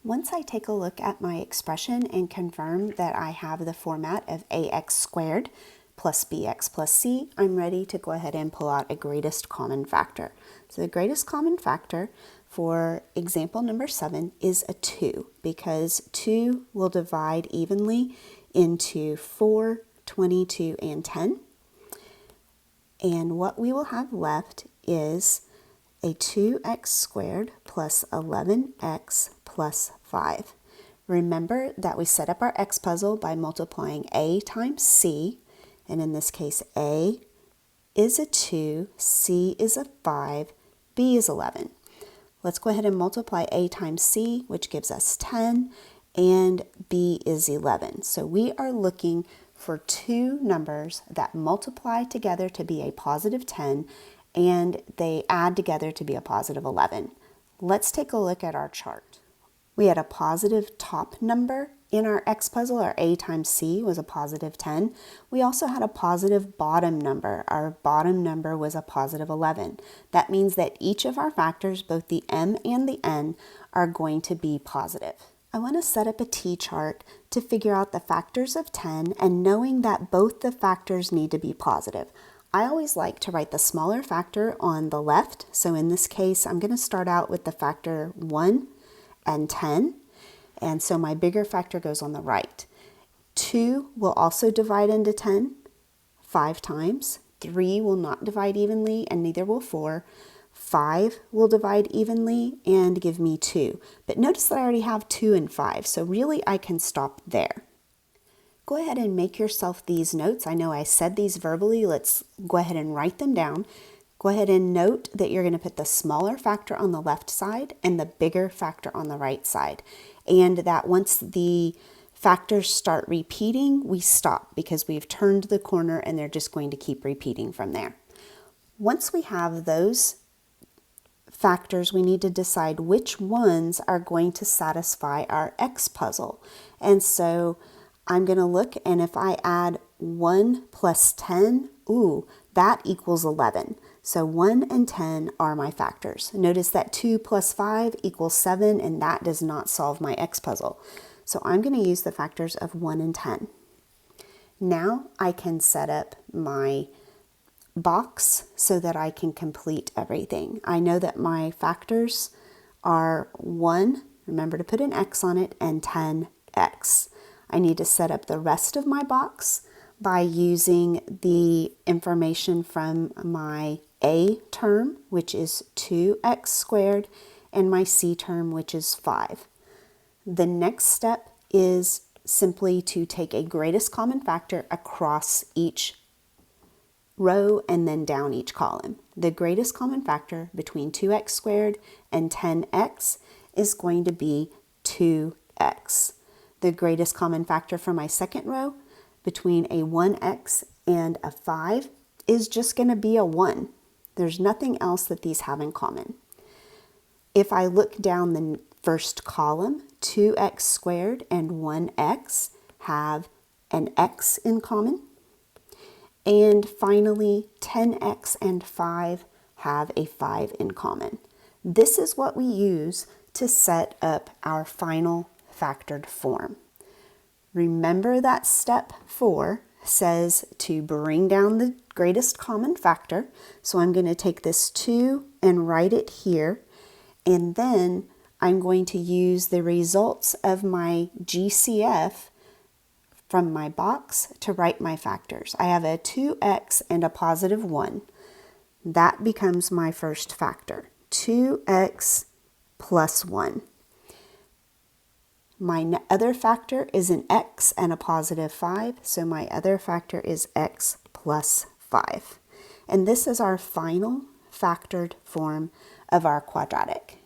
Once I take a look at my expression and confirm that I have the format of ax squared plus bx plus c, I'm ready to go ahead and pull out a greatest common factor. So the greatest common factor for example number 7 is a 2, because 2 will divide evenly into 4, 22, and 10. And what we will have left is a 2x squared plus 11x plus 5. Remember that we set up our x puzzle by multiplying a times c, and in this case a is a 2, c is a 5, b is 11. Let's go ahead and multiply a times c, which gives us 10, and b is 11. So we are looking for two numbers that multiply together to be a positive 10, and they add together to be a positive 11. Let's take a look at our chart. We had a positive top number in our x puzzle. Our a times c was a positive 10. We also had a positive bottom number. Our bottom number was a positive 11. That means that each of our factors, both the m and the n, are going to be positive. I want to set up a t-chart to figure out the factors of 10, and knowing that both the factors need to be positive. I always like to write the smaller factor on the left. So in this case, I'm going to start out with the factor 1 and 10. And so my bigger factor goes on the right. 2 will also divide into 10 5 times. 3 will not divide evenly, and neither will 4. 5 will divide evenly and give me 2. But notice that I already have 2 and 5, so really I can stop there. Go ahead and make yourself these notes. I know I said these verbally. Let's go ahead and write them down. Go ahead and note that you're going to put the smaller factor on the left side and the bigger factor on the right side. And that once the factors start repeating, we stop because we've turned the corner and they're just going to keep repeating from there. Once we have those factors, we need to decide which ones are going to satisfy our x puzzle. And so I'm going to look, and if I add 1 plus 10, that equals 11. So 1 and 10 are my factors. Notice that 2 plus 5 equals 7, and that does not solve my x puzzle. So I'm going to use the factors of 1 and 10. Now I can set up my box so that I can complete everything. I know that my factors are 1, remember to put an x on it, and 10x. I need to set up the rest of my box by using the information from my a term, which is 2x squared, and my c term, which is 5. The next step is simply to take a greatest common factor across each row and then down each column. The greatest common factor between 2x squared and 10x is going to be 2x. The greatest common factor for my second row between a 1x and a 5 is just going to be a 1. There's nothing else that these have in common. If I look down the first column, 2x squared and 1x have an x in common. And finally, 10x and 5 have a 5 in common. This is what we use to set up our final factored form. Remember that step 4 says to bring down the greatest common factor. So I'm going to take this 2 and write it here. And then I'm going to use the results of my GCF from my box to write my factors. I have a 2x and a positive 1. That becomes my first factor, 2x plus 1. My other factor is an x and a positive 5, so my other factor is x plus 5. And this is our final factored form of our quadratic.